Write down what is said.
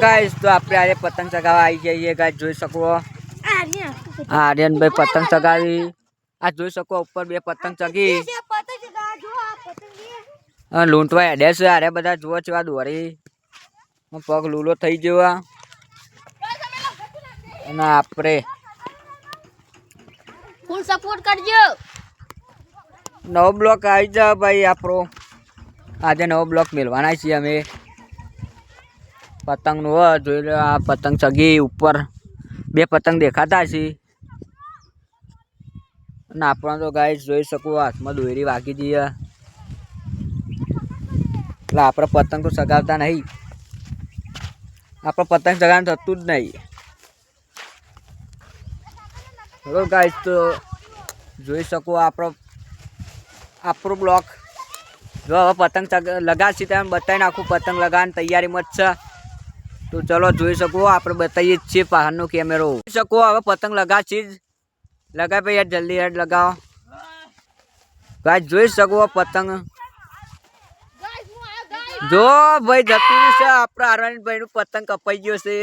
guys તો આપણે આજે પતંગ ચગાવવા આવી જઈએ ગાઈસ જોઈ શકો આર્યનભાઈ પતંગ ચગાવી આ જોઈ શકો ઉપર બે પતંગ ચગી લૂંટવા હેડે છે અરે બધા જુઓ છે દોરી પગ લૂલો થઈ ગયો અને આપણે ફૂલ સપોર્ટ કરજો નવો બ્લોક આવી જા ભાઈ આપણો આજે નવો બ્લોક મેળવાના છીએ અમે પતંગ નું જોઈ લો આ પતંગ ચગી ઉપર બે પતંગ દેખાતા છે અને આપણે તો ગાઈસ જોઈ શકો હાથમાં દોરી વાગી જઈએ એટલે આપણે પતંગ તો ચગાવતા નહીં આપણે પતંગ ચગાવવાનું થતું જ નહીં ચલો ગાઈસ તો જોઈ શકો આપણો બ્લોક જો હવે પતંગ લગાડશી તમે બતાવી નાખું પતંગ લગાવવાની તૈયારીમાં જ છે તો ચલો જોઈ શકો આપણે બતાવીએ જ છીએ બહારનો કેમેરો જોઈ શકો હવે પતંગ લગાડશી જ લગાવી ભાઈ યાર જલ્દી હેડ લગાવો ગાઈસ જોઈ શકો પતંગ જો ભાઈ જતું છે આપણા આરવાનભાઈ નું પતંગ કપાઈ ગયો છે